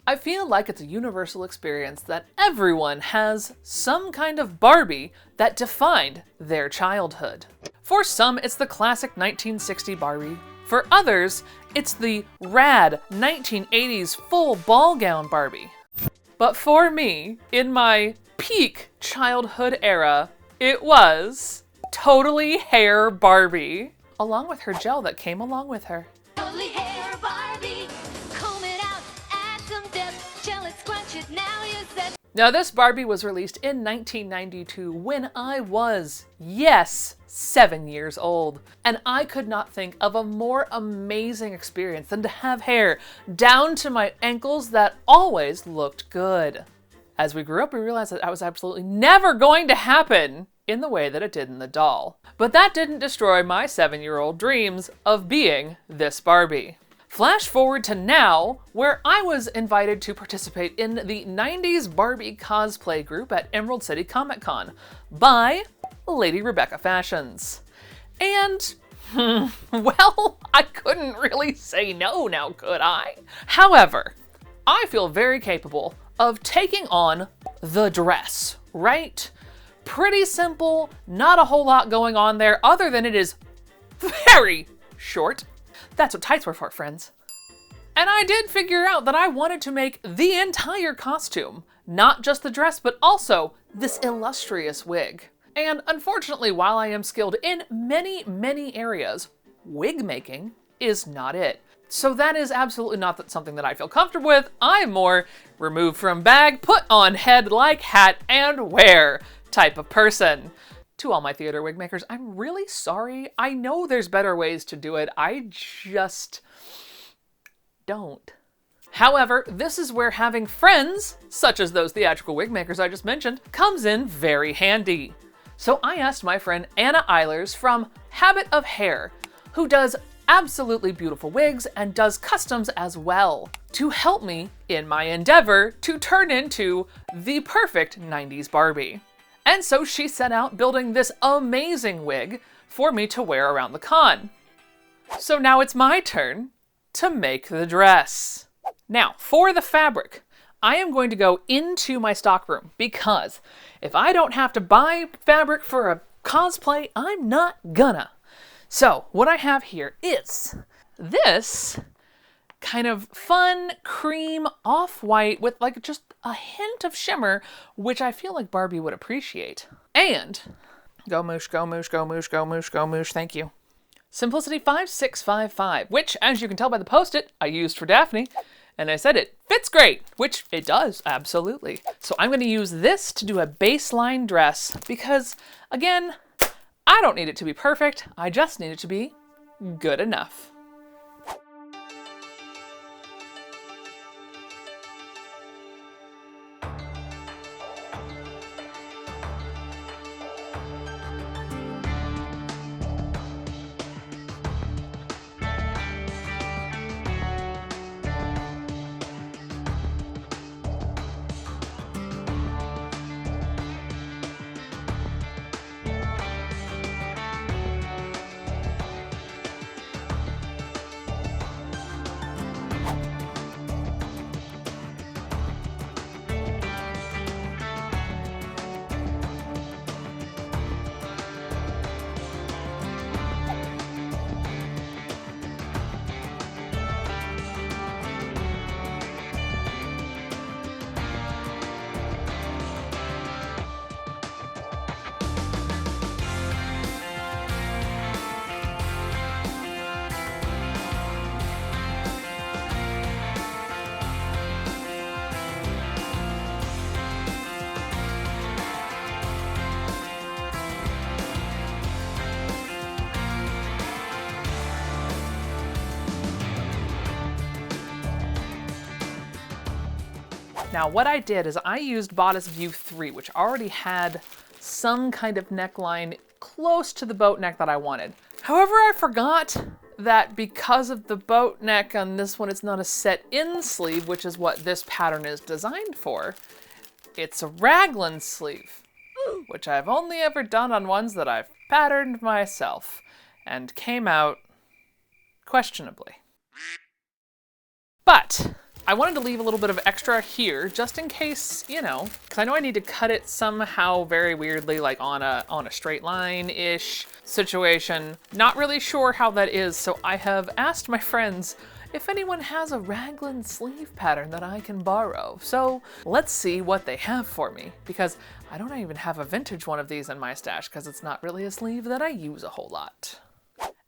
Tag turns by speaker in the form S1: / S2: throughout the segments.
S1: I feel like it's a universal experience that everyone has some kind of Barbie that defined their childhood. For some, it's the classic 1960 Barbie. For others, it's the rad 1980s full ball gown Barbie. But for me, in my peak childhood era, it was Totally Hair Barbie, along with her gel that came along with her.
S2: Totally Hair Barbie, comb it out, add some depth, gel it, scrunch it, now you said.
S1: Now this Barbie was released in 1992 when I was, yes, 7 years old. And I could not think of a more amazing experience than to have hair down to my ankles that always looked good. As we grew up, we realized that was absolutely never going to happen in the way that it did in the doll. But that didn't destroy my 7-year-old dreams of being this Barbie. Flash forward to now, where I was invited to participate in the 90s Barbie cosplay group at Emerald City Comic Con by Lady Rebecca Fashions. And, well, I couldn't really say no now, could I? However, I feel very capable of taking on the dress, right? Pretty simple, not a whole lot going on there other than it is very short. That's what tights were for, friends. And I did figure out that I wanted to make the entire costume, not just the dress, but also this illustrious wig. And unfortunately, while I am skilled in many, many areas, wig making is not it. So that is absolutely not something that I feel comfortable with. I'm more remove from bag, put on head like hat, and wear type of person. To all my theater wig makers, I'm really sorry. I know there's better ways to do it. I just don't. However, this is where having friends, such as those theatrical wig makers I just mentioned, comes in very handy. So I asked my friend Anna Eilers from Habit of Hair, who does absolutely beautiful wigs and does customs as well, to help me in my endeavor to turn into the perfect 90s Barbie. And so she set out building this amazing wig for me to wear around the con. So now it's my turn to make the dress. Now, for the fabric, I am going to go into my stockroom because if I don't have to buy fabric for a cosplay, I'm not gonna. So what I have here is this kind of fun cream off-white with like just a hint of shimmer, which I feel like Barbie would appreciate. And go moosh, go moosh, go moosh, go moosh, go moosh, thank you. Simplicity 5655, which as you can tell by the post-it I used for Daphne, and I said it fits great, which it does, absolutely. So I'm gonna use this to do a baseline dress because, again, I don't need it to be perfect, I just need it to be good enough. Now what I did is I used Bodice View 3, which already had some kind of neckline close to the boat neck that I wanted. However, I forgot that because of the boat neck on this one, it's not a set-in sleeve, which is what this pattern is designed for. It's a raglan sleeve, which I've only ever done on ones that I've patterned myself, and came out questionably. But I wanted to leave a little bit of extra here just in case, you know, because I know I need to cut it somehow very weirdly, like on a straight line-ish situation. Not really sure how that is, so I have asked my friends if anyone has a raglan sleeve pattern that I can borrow. So let's see what they have for me, because I don't even have a vintage one of these in my stash because it's not really a sleeve that I use a whole lot.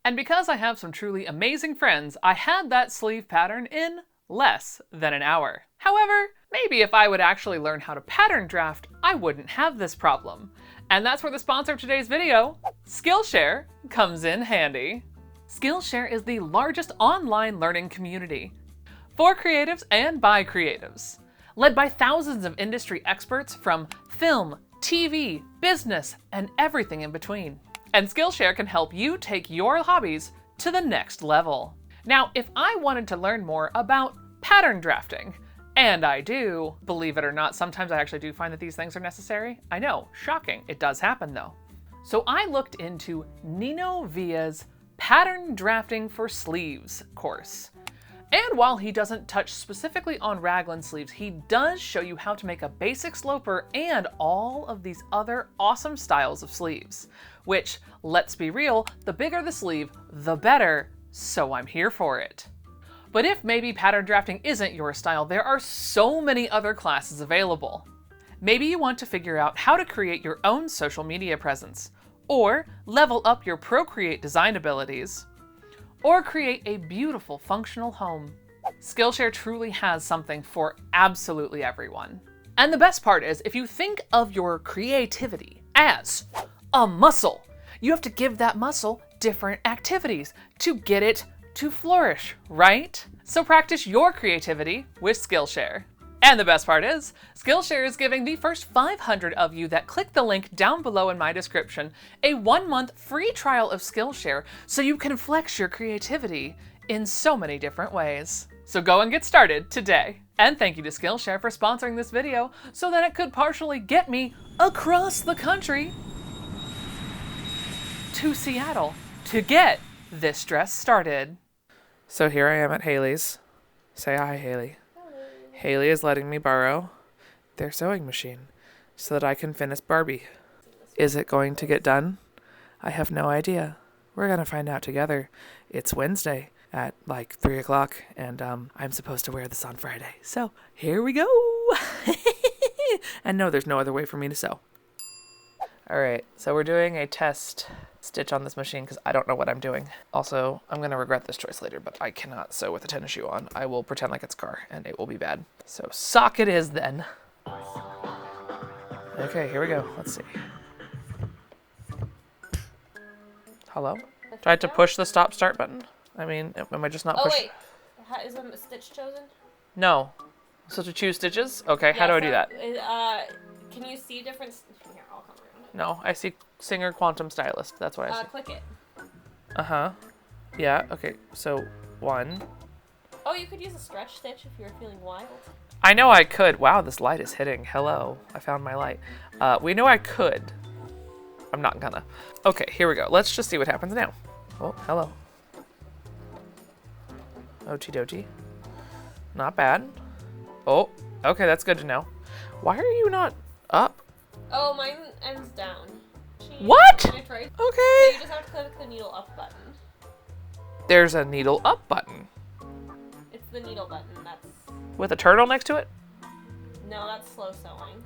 S1: And because I have some truly amazing friends, I had that sleeve pattern in less than an hour. However, maybe if I would actually learn how to pattern draft, I wouldn't have this problem. And that's where the sponsor of today's video, Skillshare, comes in handy. Skillshare is the largest online learning community for creatives and by creatives, led by thousands of industry experts from film, TV, business, and everything in between. And Skillshare can help you take your hobbies to the next level. Now, if I wanted to learn more about pattern drafting, and I do, believe it or not, sometimes I actually do find that these things are necessary. I know, shocking, it does happen though. So I looked into Nino Villa's Pattern Drafting for Sleeves course. And while he doesn't touch specifically on raglan sleeves, he does show you how to make a basic sloper and all of these other awesome styles of sleeves. Which, let's be real, the bigger the sleeve, the better, so I'm here for it. But if maybe pattern drafting isn't your style, there are so many other classes available. Maybe you want to figure out how to create your own social media presence, or level up your Procreate design abilities, or create a beautiful functional home. Skillshare truly has something for absolutely everyone. And the best part is, if you think of your creativity as a muscle, you have to give that muscle different activities to get it to flourish, right? So practice your creativity with Skillshare. And the best part is, Skillshare is giving the first 500 of you that click the link down below in my description a 1-month free trial of Skillshare so you can flex your creativity in so many different ways. So go and get started today. And thank you to Skillshare for sponsoring this video so that it could partially get me across the country to Seattle to get this dress started. So here I am at Haley's. Say hi, Haley. Haley is letting me borrow their sewing machine so that I can finish Barbie. Is it going to get done? I have no idea. We're going to find out together. It's Wednesday at like 3 o'clock and I'm supposed to wear this on Friday. So here we go. And no, there's no other way for me to sew. All right, so we're doing a test stitch on this machine because I don't know what I'm doing. Also, I'm going to regret this choice later, but I cannot sew with a tennis shoe on. I will pretend like it's a car and it will be bad. So sock it is then. Okay, here we go. Let's see. Hello? Do I have to push the stop start button? I mean, am I just not pushing?
S3: Oh wait, is a stitch chosen?
S1: No. So to choose stitches? Okay, how do I do that?
S3: Can you see different? Here, I'll come around.
S1: No, I see Singer Quantum Stylist. That's what I see.
S3: Click it.
S1: Uh-huh. Yeah, okay, so 1.
S3: Oh, you could use a stretch stitch if you were feeling wild.
S1: I know I could. Wow, this light is hitting. Hello, I found my light. We know I could. I'm not gonna. Okay, here we go. Let's just see what happens now. Oh, hello. Okie dokie. Not bad. Oh, okay, that's good to know. Why are you not up?
S3: Oh, mine ends down.
S1: What?
S3: Can I try?
S1: Okay.
S3: So you just have to click the needle up button.
S1: There's a needle up button.
S3: It's the needle button. That's.
S1: With a turtle next to it?
S3: No, that's slow sewing.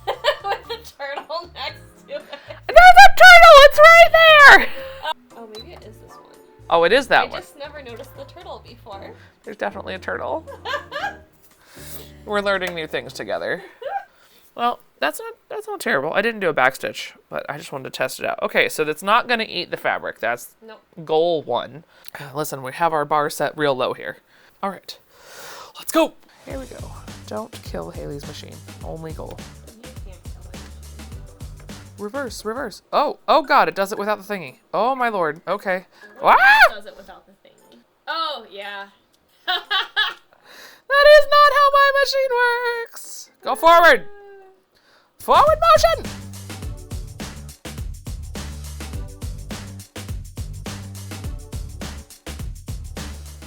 S3: With the turtle next to it.
S1: There's a turtle! It's right there!
S3: Oh, maybe it is this one.
S1: Oh, it is that one.
S3: I just never noticed the turtle before.
S1: There's definitely a turtle. We're learning new things together. Well, that's not terrible. I didn't do a backstitch, but I just wanted to test it out. Okay, so that's not going to eat the fabric. That's goal 1. Listen, we have our bar set real low here. All right, let's go. Here we go. Don't kill Haley's machine. Only goal. Reverse, reverse. Oh God, it does it without the thingy. Oh my lord. Okay.
S3: Ah! It does it without the thingy. Oh, yeah.
S1: That is not how my machine works. Go forward. Forward motion.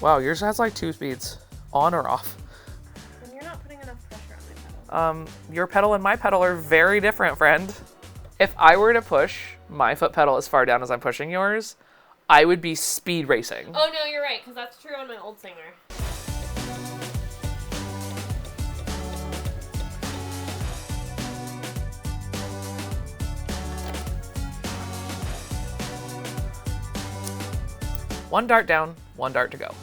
S1: Wow, yours has like 2 speeds. on or off.
S3: And you're not putting enough pressure on my pedal.
S1: Your pedal and my pedal are very different, friend. If I were to push my foot pedal as far down as I'm pushing yours, I would be speed racing.
S3: Oh no, you're right, because that's true on my old Singer.
S1: One dart down, one dart to go.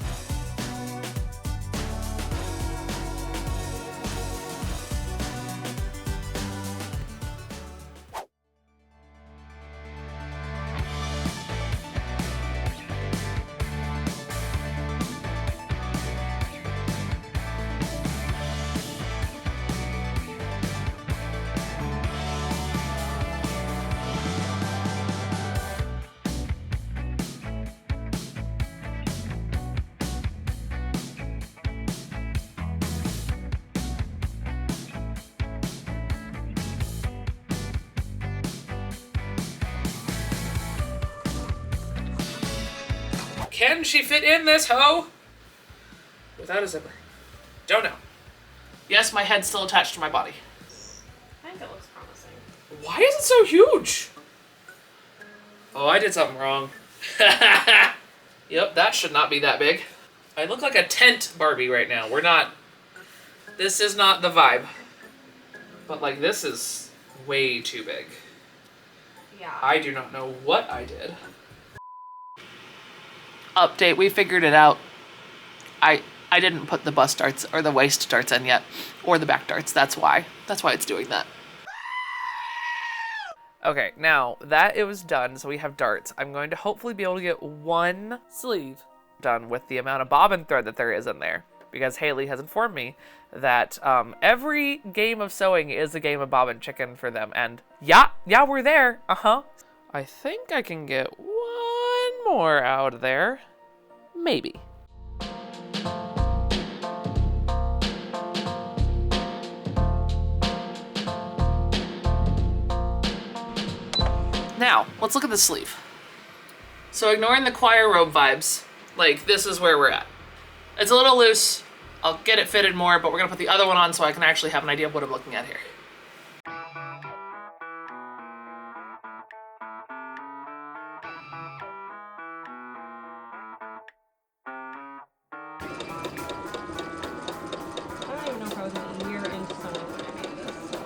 S1: Can she fit in this hoe? Without a zipper. Don't know. Yes, my head's still attached to my body.
S3: I think it looks promising.
S1: Why is it so huge? Oh, I did something wrong. Yep, that should not be that big. I look like a tent Barbie right now. This is not the vibe. But like, this is way too big.
S3: Yeah.
S1: I do not know what I did. Update, we figured it out. I didn't put the bust darts or the waist darts in yet, or the back darts. That's why it's doing that. Okay, now that it was done, so we have darts, I'm going to hopefully be able to get one sleeve done with the amount of bobbin thread that there is in there, because Haley has informed me that every game of sewing is a game of bobbin chicken for them, and yeah, we're there. I think I can get one more out of there. Maybe. Now, let's look at the sleeve. So ignoring the choir robe vibes, like this is where we're at. It's a little loose. I'll get it fitted more, but we're gonna put the other one on so I can actually have an idea of what I'm looking at here.
S3: I don't even know if I was a year into sewing when I made this, so.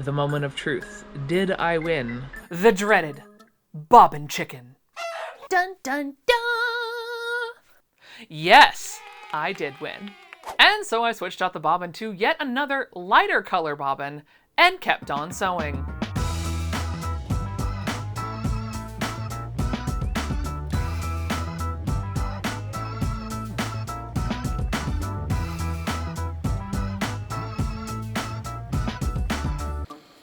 S1: The moment of truth. Did I win? The dreaded bobbin chicken. Dun dun dun! Yes, I did win. And so I switched out the bobbin to yet another lighter color bobbin and kept on sewing.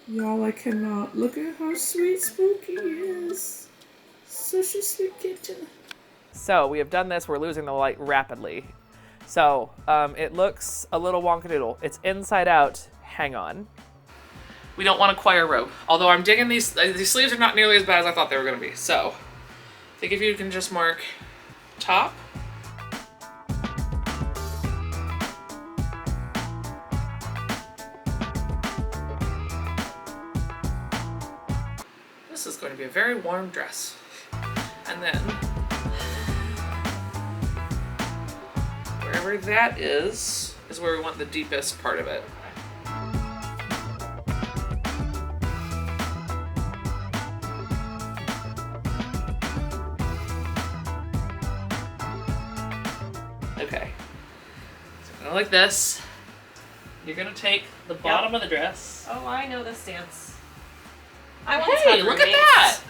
S4: Y'all, I cannot. Look at how sweet Spooky is. Such a sweet kitten.
S1: So we have done this, we're losing the light rapidly. So it looks a little wonkadoodle. It's inside out, hang on. We don't want a choir robe. Although I'm digging these sleeves are not nearly as bad as I thought they were gonna be. So I think if you can just mark top. This is going to be a very warm dress. And then wherever that is where we want the deepest part of it. Okay. So go like this. You're gonna take the bottom of the dress.
S3: Oh, I know this dance. I once
S1: Hey,
S3: had
S1: look at
S3: roommates.
S1: that!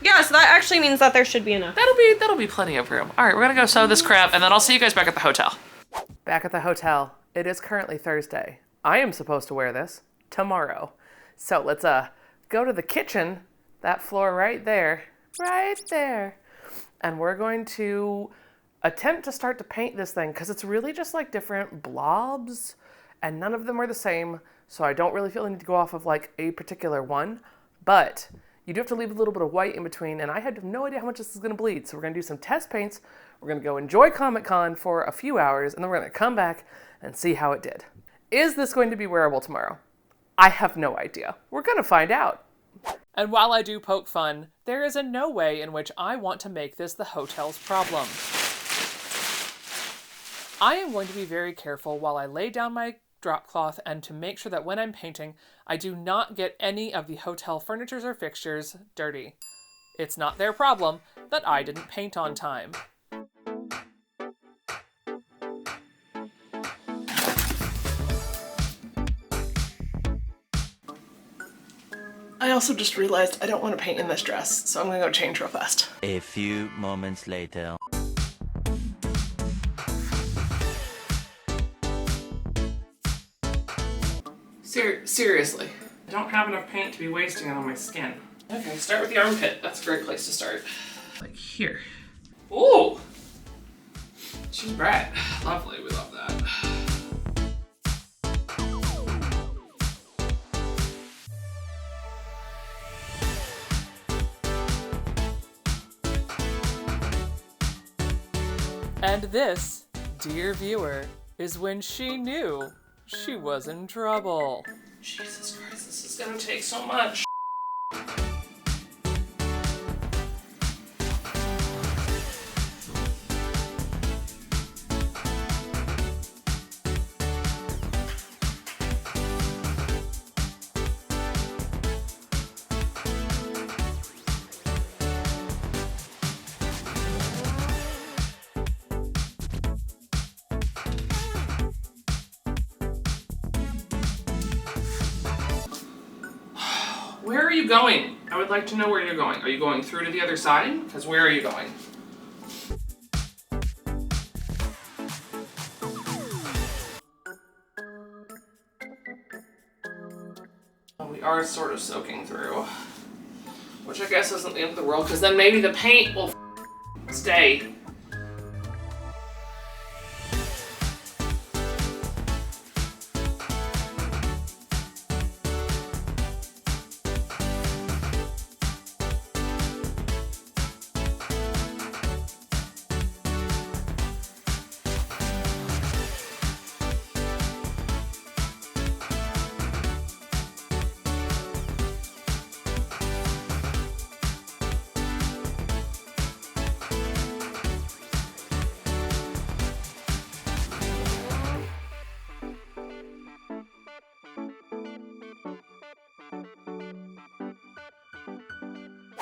S3: Yeah, so that actually means that there should be enough.
S1: That'll be plenty of room. All right, we're gonna go sew this crap, and then I'll see you guys back at the hotel. Back at the hotel. It is currently Thursday. I am supposed to wear this tomorrow. So let's go to the kitchen. That floor right there. And we're going to attempt to start to paint this thing because it's really just like different blobs and none of them are the same. So I don't really feel the need to go off of like a particular one, but you do have to leave a little bit of white in between, and I had no idea how much this is gonna bleed. So we're gonna do some test paints We're gonna go enjoy Comic-Con for a few hours, and then we're gonna come back and see how it did. Is this going to be wearable tomorrow? I have no idea. We're gonna find out. And while I do poke fun, there is in no way in which I want to make this the hotel's problem. I am going to be very careful while I lay down my drop cloth and to make sure that when I'm painting, I do not get any of the hotel furnitures or fixtures dirty. It's not their problem that I didn't paint on time. I also just realized I don't want to paint in this dress, so I'm gonna go change real fast.
S5: A few moments later.
S1: Seriously. I don't have enough paint to be wasting it on my skin. Okay, start with the armpit. That's a great place to start. Like here. Ooh! She's bright. Lovely, we love that. And this, dear viewer, is when she knew she was in trouble. Jesus Christ, this is gonna take so much. Where are you going? I would like to know where you're going. Are you going through to the other side? Because where are you going? Oh, we are sort of soaking through. Which I guess isn't the end of the world, because then maybe the paint will stay.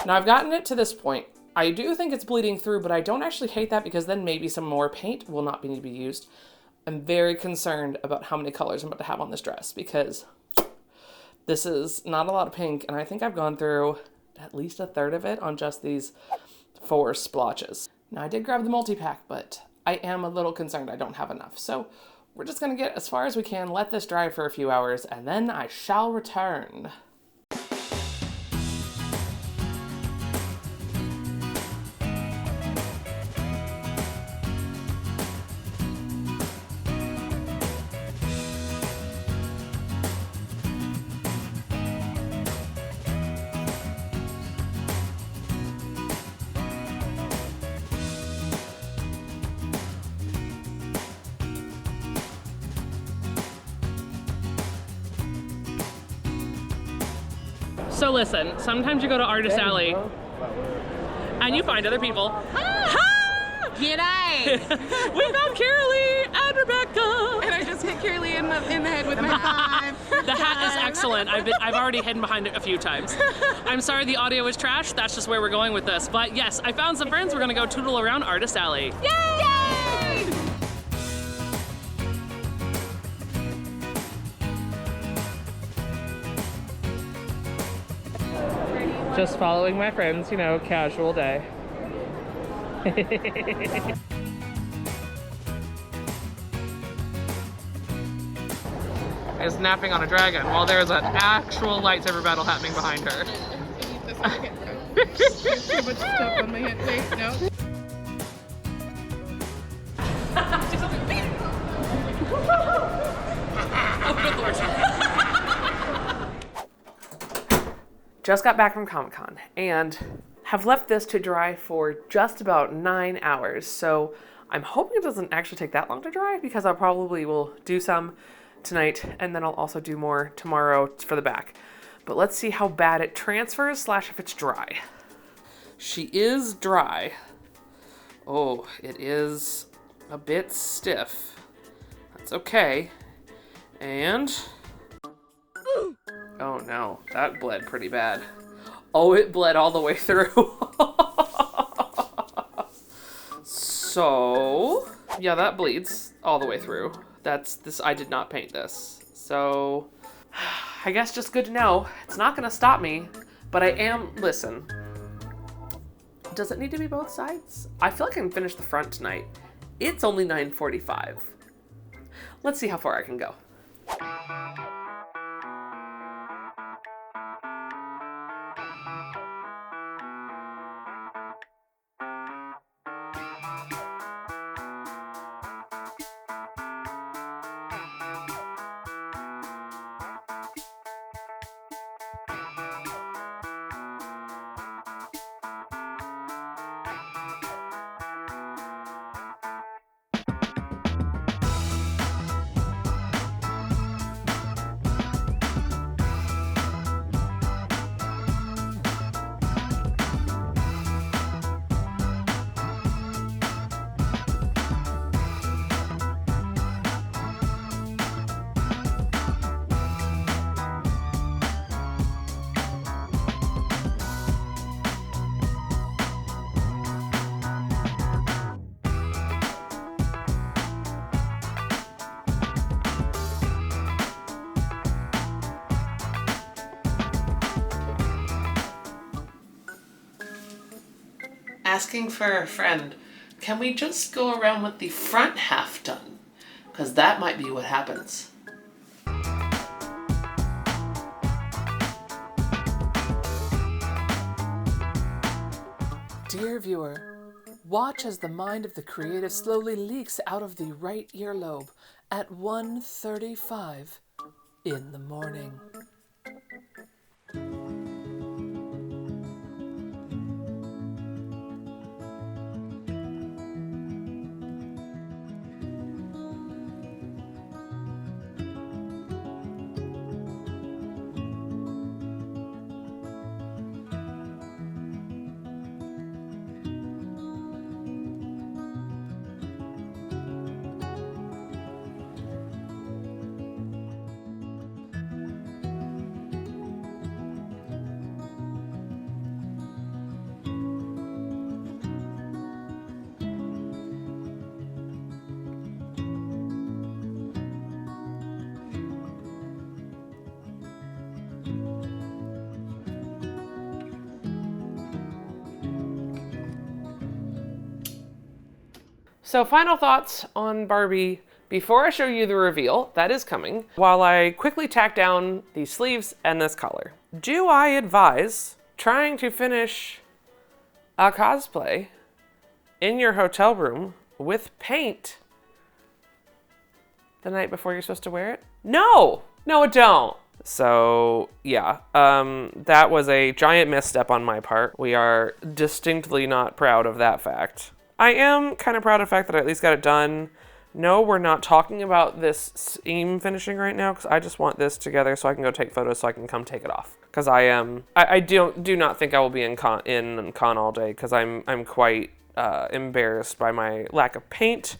S1: Now I've gotten it to this point. I do think it's bleeding through, but I don't actually hate that because then maybe some more paint will not need to be used. I'm very concerned about how many colors I'm about to have on this dress because this is not a lot of pink, and I think I've gone through at least a third of it on just these 4 splotches. Now I did grab the multi-pack, but I am a little concerned I don't have enough. So we're just gonna get as far as we can, let this dry for a few hours, and then I shall return. So listen, sometimes you go to Artist Alley and you find other people.
S6: G'day!
S1: We found Carolee and Rebecca!
S6: And I just hit Carolee in the head with my five.
S1: The hat is excellent. I've already hidden behind it a few times. I'm sorry the audio is trash, that's just where we're going with this. But yes, I found some friends, we're gonna go tootle around Artist Alley.
S6: Yay!
S1: Just following my friends, you know, casual day. Is napping on a dragon while there's an actual lightsaber battle happening behind her.
S6: Too much stuff on my head. Wait, no.
S1: Just got back from Comic-Con, and have left this to dry for just about 9 hours. So I'm hoping it doesn't actually take that long to dry because I probably will do some tonight and then I'll also do more tomorrow for the back. But let's see how bad it transfers / if it's dry. She is dry. Oh, it is a bit stiff. That's okay. And, oh no, that bled pretty bad. Oh, it bled all the way through. So, yeah, that bleeds all the way through. I did not paint this. So, I guess just good to know. It's not gonna stop me, but listen. Does it need to be both sides? I feel like I can finish the front tonight. It's only 9:45. Let's see how far I can go. Asking for a friend, can we just go around with the front half done? Because that might be what happens. Dear viewer, watch as the mind of the creative slowly leaks out of the right earlobe at 1:35 in the morning. So final thoughts on Barbie before I show you the reveal, that is coming, while I quickly tack down these sleeves and this collar. Do I advise trying to finish a cosplay in your hotel room with paint the night before you're supposed to wear it? No, don't. So yeah, that was a giant misstep on my part. We are distinctly not proud of that fact. I am kind of proud of the fact that I at least got it done. No, we're not talking about this seam finishing right now because I just want this together so I can go take photos so I can come take it off. Because I do not think I will be in con all day because I'm quite embarrassed by my lack of paint.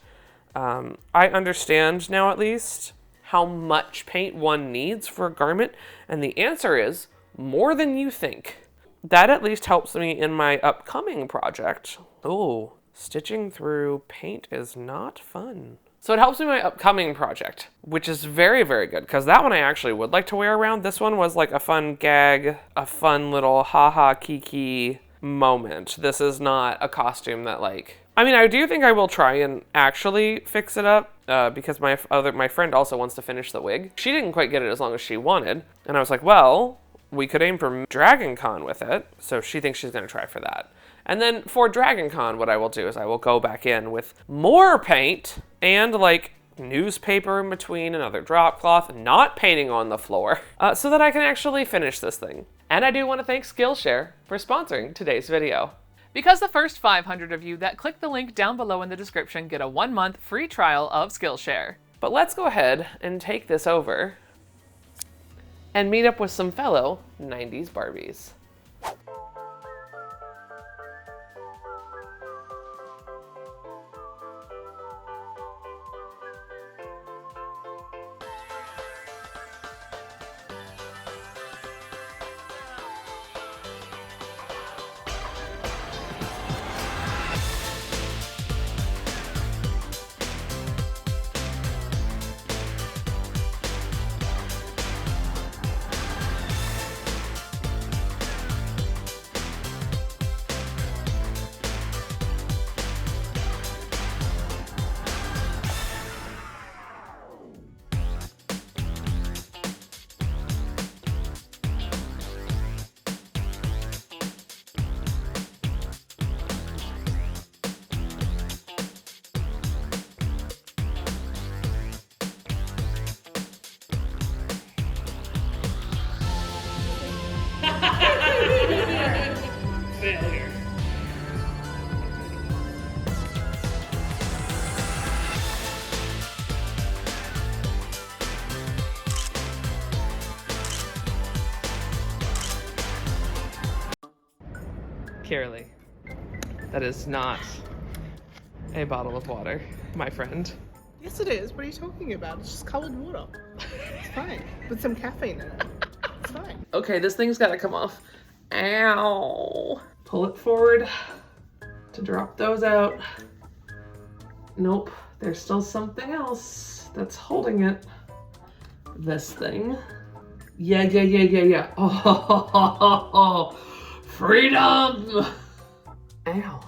S1: I understand now at least how much paint one needs for a garment, and the answer is more than you think. That at least helps me in my upcoming project. Oh, stitching through paint is not fun. So it helps me in my upcoming project, which is very, very good, because that one I actually would like to wear around. This one was like a fun gag, a fun little ha-ha kiki moment. This is not a costume that I do think I will try and actually fix it up, because my friend also wants to finish the wig. She didn't quite get it as long as she wanted, and I was like, well, we could aim for Dragon Con with it, so she thinks she's gonna try for that. And then for Dragon Con, what I will do is I will go back in with more paint and newspaper in between, another drop cloth, not painting on the floor, so that I can actually finish this thing. And I do want to thank Skillshare for sponsoring today's video. Because the first 500 of you that click the link down below in the description get a 1-month free trial of Skillshare. But let's go ahead and take this over and meet up with some fellow 90s Barbies. Failure. Carolee, that is not a bottle of water, my friend.
S6: Yes, it is. What are you talking about? It's just colored water. It's fine. With some caffeine in it. It's fine.
S1: Okay, this thing's gotta come off. Ow. Pull it forward to drop those out. Nope, there's still something else that's holding it. This thing. Yeah. Oh, freedom! Ow.